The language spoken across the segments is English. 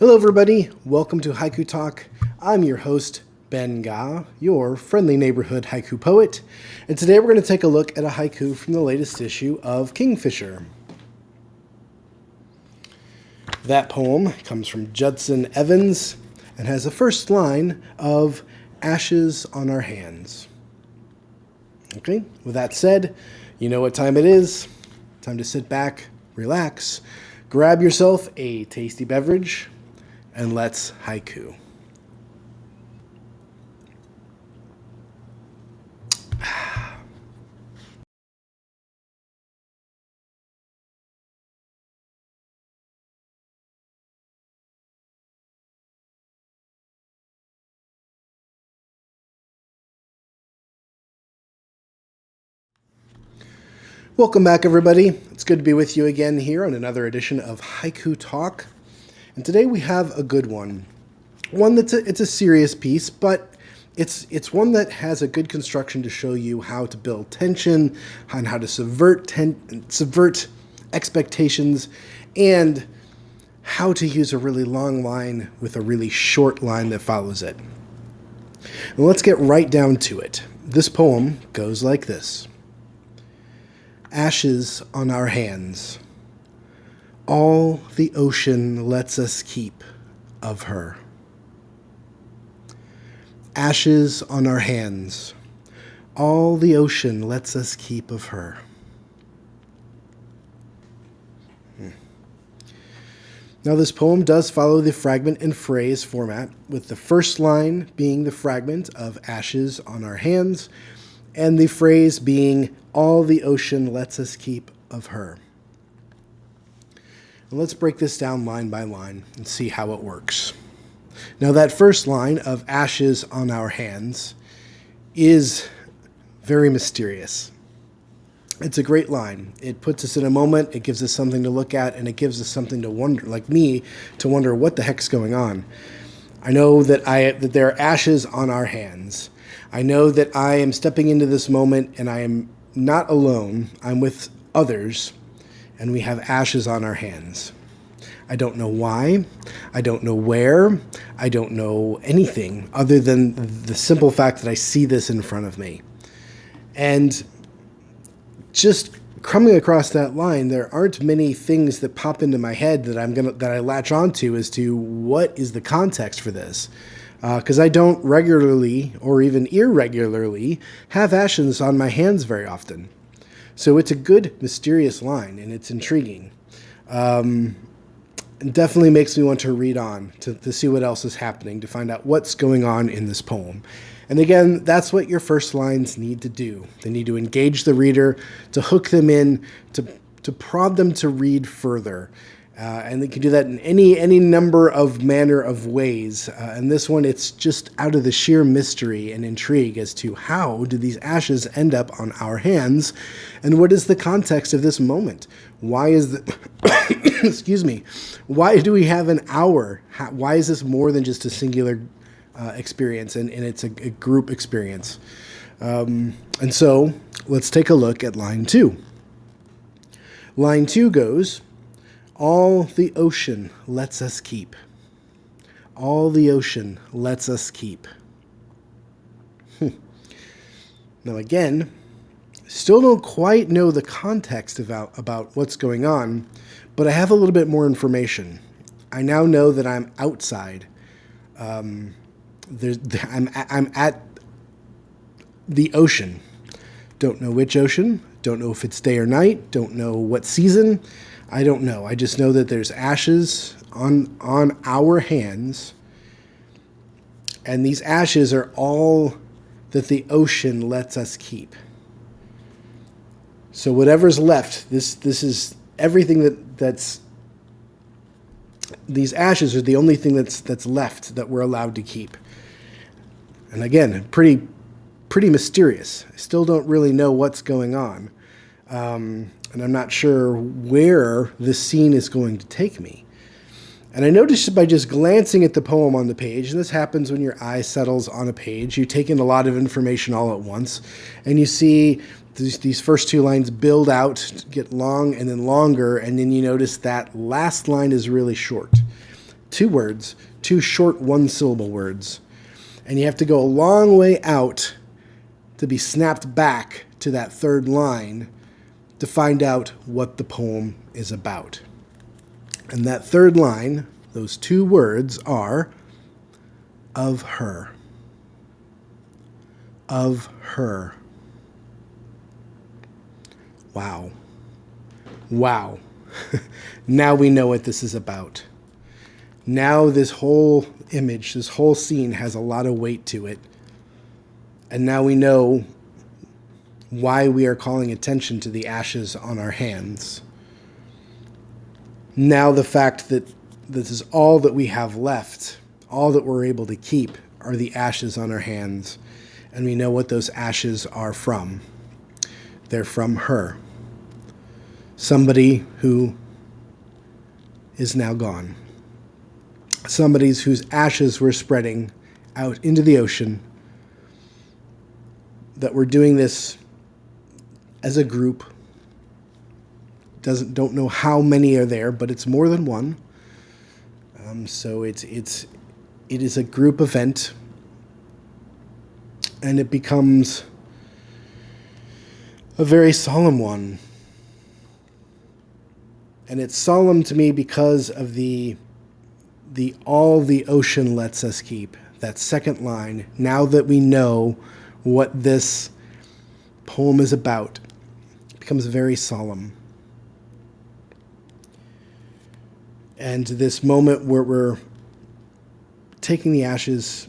Hello everybody, welcome to Haiku Talk. I'm your host, Ben Ga, your friendly neighborhood haiku poet, and today we're going to take a look at a haiku from the latest issue of Kingfisher. That poem comes from Judson Evans and has the first line of ashes on our hands. Okay, with that said, you know what time it is. Time to sit back, relax, grab yourself a tasty beverage, and let's haiku. Welcome back, everybody. It's good to be with you again here on another edition of Haiku Talk. And today we have a good one. One that's it's a serious piece, but it's one that has a good construction to show you how to build tension and how to subvert expectations and how to use a really long line with a really short line that follows it. And let's get right down to it. This poem goes like this. Ashes on our hands. All the ocean lets us keep of her. Ashes on our hands. All the ocean lets us keep of her. Now this poem does follow the fragment and phrase format, with the first line being the fragment of ashes on our hands, and the phrase being all the ocean lets us keep of her. And let's break this down line by line and see how it works. Now that first line of ashes on our hands is very mysterious. It's a great line. It puts us in a moment, it gives us something to look at, and it gives us something to wonder, like me, to wonder what the heck's going on. I know that there are ashes on our hands. I know that I am stepping into this moment and I am not alone. I'm with others and we have ashes on our hands. I don't know why. I don't know where. I don't know anything other than the simple fact that I see this in front of me. And just coming across that line, there aren't many things that pop into my head that I latch onto as to what is the context for this. Because I don't regularly or even irregularly have ashes on my hands very often. So it's a good, mysterious line, and it's intriguing. It definitely makes me want to read on to see what else is happening, to find out what's going on in this poem. And again, that's what your first lines need to do. They need to engage the reader, to hook them in, to prod them to read further. And they can do that in any number of manner of ways. And this one, it's just out of the sheer mystery and intrigue as to how do these ashes end up on our hands, and what is the context of this moment? Why is the excuse me? Why do we have an hour? Why is this more than just a singular experience, and it's a group experience? And so let's take a look at line 2. Line 2 goes, all the ocean lets us keep. All the ocean lets us keep. Now again, still don't quite know the context about what's going on, but I have a little bit more information. I now know that I'm outside. I'm at the ocean. Don't know which ocean. Don't know if it's day or night. Don't know what season. I don't know. I just know that there's ashes on our hands, and these ashes are all that the ocean lets us keep. So whatever's left, this is everything that's these ashes are the only thing that's left that we're allowed to keep. And again, pretty mysterious. I still don't really know what's going on. And I'm not sure where this scene is going to take me. And I noticed by just glancing at the poem on the page, and this happens when your eye settles on a page, you take in a lot of information all at once, and you see these first two lines build out, get long and then longer, and then you notice that last line is really short. two words, two short one-syllable words. And you have to go a long way out to be snapped back to that third line to find out what the poem is about. And that third line, those two words are of her. Of her. Wow. Wow. Now we know what this is about. Now this whole image, this whole scene has a lot of weight to it. And now we know why we are calling attention to the ashes on our hands. Now the fact that this is all that we have left, all that we're able to keep, are the ashes on our hands. And we know what those ashes are from. They're from her. Somebody who is now gone. Somebody whose ashes were spreading out into the ocean. That we're doing this as a group. Don't know how many are there, but it's more than one. So it is a group event, and it becomes a very solemn one. And it's solemn to me because of the all the ocean lets us keep. That second line, now that we know what this poem is about, becomes very solemn. And this moment where we're taking the ashes,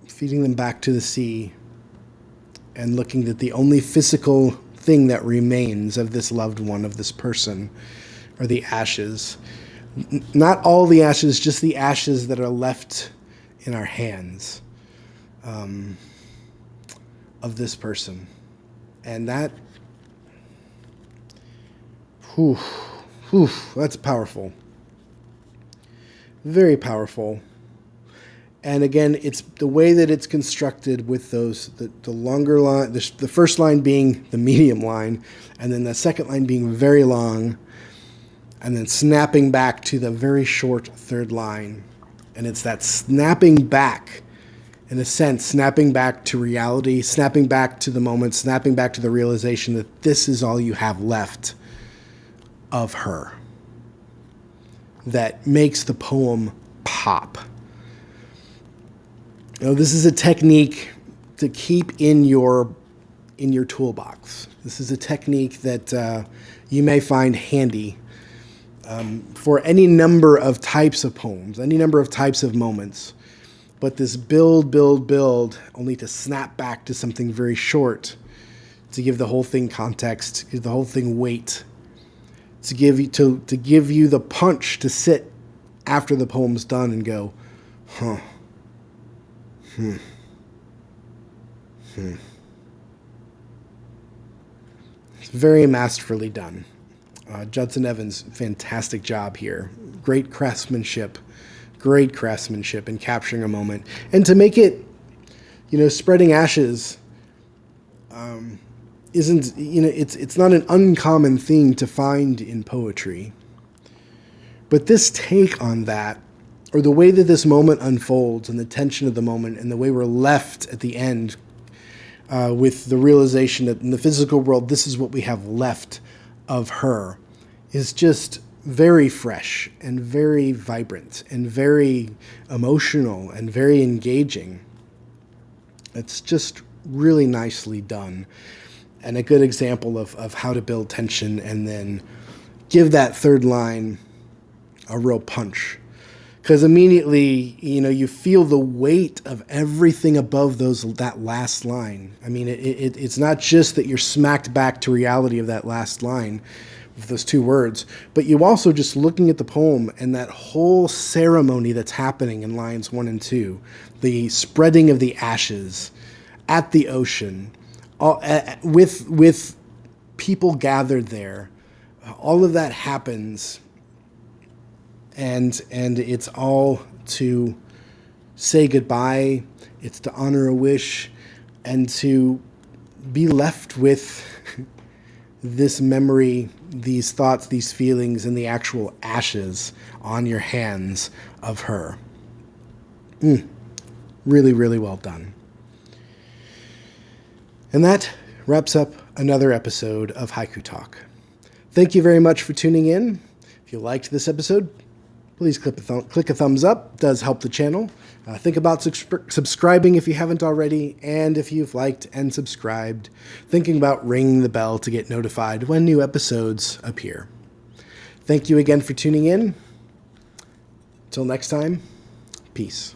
feeding them back to the sea, and looking at the only physical thing that remains of this loved one, of this person, are the ashes. Not all the ashes, just the ashes that are left in our hands of this person. And that, that's powerful. Very powerful. And again, it's the way that it's constructed with those, the longer line, the first line being the medium line, and then the second line being very long, and then snapping back to the very short third line. And it's that snapping back, in a sense, snapping back to reality, snapping back to the moment, snapping back to the realization that this is all you have left of her, that makes the poem pop. You know, this is a technique to keep in your toolbox. This is a technique that you may find handy for any number of types of poems, any number of types of moments. But this build, only to snap back to something very short, to give the whole thing context, to give the whole thing weight, to give you the punch to sit after the poem's done and go, It's very masterfully done. Judson Evans, fantastic job here. Great craftsmanship in capturing a moment. And to make it, spreading ashes isn't, it's not an uncommon thing to find in poetry. But this take on that, or the way that this moment unfolds and the tension of the moment and the way we're left at the end with the realization that in the physical world, this is what we have left of her, is just very fresh and very vibrant and very emotional and very engaging. It's just really nicely done, and a good example of how to build tension and then give that third line a real punch. Because immediately, you feel the weight of everything above that last line. I mean, it's not just that you're smacked back to reality of that last line, of those two words, but you also just looking at the poem and that whole ceremony that's happening in lines 1 and 2, the spreading of the ashes at the ocean, with people gathered there, all of that happens. And it's all to say goodbye, it's to honor a wish, and to be left with this memory, these thoughts, these feelings, and the actual ashes on your hands of her. Really, really well done. And that wraps up another episode of Haiku Talk. Thank you very much for tuning in. If you liked this episode, please click a thumbs up. It does help the channel. Think about subscribing if you haven't already, and if you've liked and subscribed, thinking about ringing the bell to get notified when new episodes appear. Thank you again for tuning in. Till next time, peace.